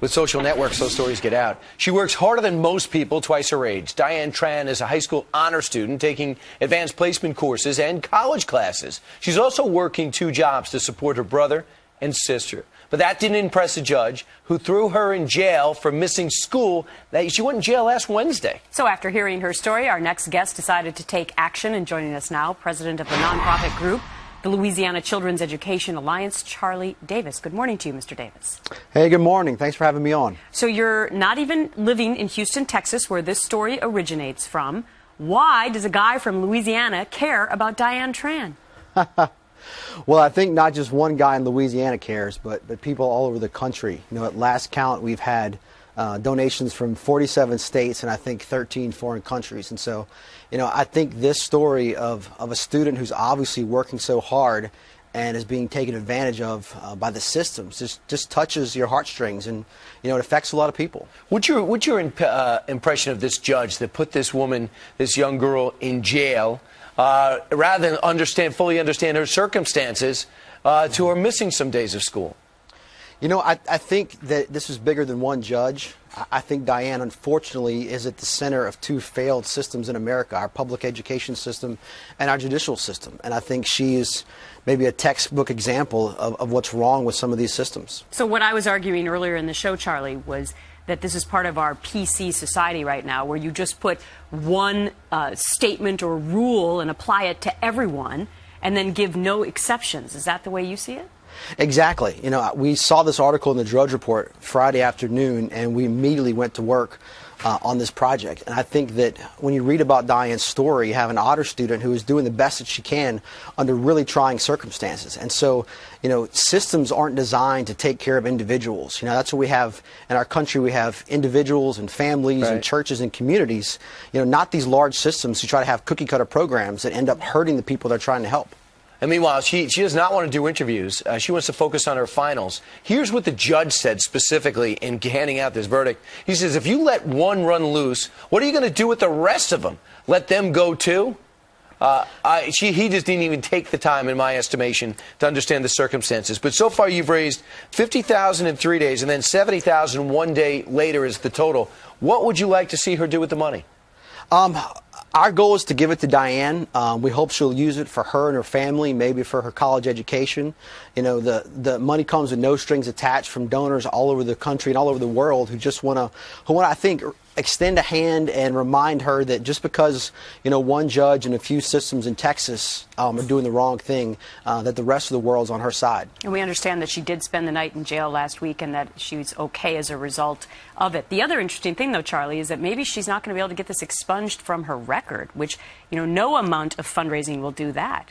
With social networks, those stories get out. She works harder than most people twice her age. Diane Tran is a high school honor student taking advanced placement courses and college classes. She's also working 2 jobs to support her brother and sister. But that didn't impress a judge who threw her in jail for missing school. She went in jail last Wednesday. So after hearing her story, our next guest decided to take action. And joining us now, president of the nonprofit group, the Louisiana Children's Education Alliance, Charlie Davis. Good morning to you, Mr. Davis. Hey, good morning. Thanks for having me on. So you're not even living in Houston, Texas, where this story originates from. Why does a guy from Louisiana care about Diane Tran? Well, I think not just one guy in Louisiana cares, but people all over the country. You know, at last count, we've had donations from 47 states and I think 13 foreign countries. And so, you know, I think this story of a student who's obviously working so hard and is being taken advantage of by the systems just touches your heartstrings, and you know, it affects a lot of people. What's your impression of this judge that put this woman, this young girl, in jail rather than fully understand her circumstances to her missing some days of school? You know, I think that this is bigger than one judge. I think Diane, unfortunately, is at the center of 2 failed systems in America, our public education system and our judicial system. And I think she is maybe a textbook example of what's wrong with some of these systems. So what I was arguing earlier in the show, Charlie, was that this is part of our PC society right now, where you just put one statement or rule and apply it to everyone and then give no exceptions. Is that the way you see it? Exactly. You know, we saw this article in the Drudge Report Friday afternoon, and we immediately went to work on this project. And I think that when you read about Diane's story, you have an honor student who is doing the best that she can under really trying circumstances. And so, you know, systems aren't designed to take care of individuals. You know, that's what we have in our country. We have individuals and families and churches and communities, you know, not these large systems who try to have cookie-cutter programs that end up hurting the people they're trying to help. And meanwhile, she does not want to do interviews. She wants to focus on her finals. Here's what the judge said specifically in handing out this verdict. He says, if you let one run loose, what are you going to do with the rest of them? Let them go too? He just didn't even take the time, in my estimation, to understand the circumstances. But so far, you've raised $50,000 in 3 days, and then $70,000 one day later is the total. What would you like to see her do with the money? Our goal is to give it to Diane. We hope she'll use it for her and her family, maybe for her college education. You know, the money comes with no strings attached from donors all over the country and all over the world who just want to, I think, extend a hand and remind her that just because, you know, one judge and a few systems in Texas are doing the wrong thing, that the rest of the world's on her side. And we understand that she did spend the night in jail last week and that she was okay as a result of it. The other interesting thing, though, Charlie, is that maybe she's not going to be able to get this expunged from her record, which, you know, no amount of fundraising will do that.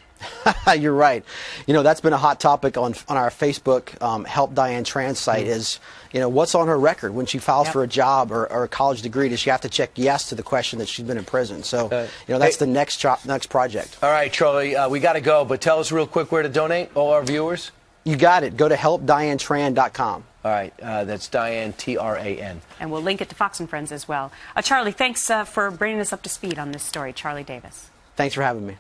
You're right. You know, that's been a hot topic on our Facebook Help Diane Tran site is, you know, what's on her record when she files for a job or a college degree? Does she have to check yes to the question that she's been in prison? So, you know, that's the next project. All right, Charlie, we got to go, but tell us real quick where to donate, all our viewers. You got it. Go to helpdianetran.com. All right, that's Diane, T-R-A-N. And we'll link it to Fox and Friends as well. Charlie, thanks for bringing us up to speed on this story. Charlie Davis. Thanks for having me.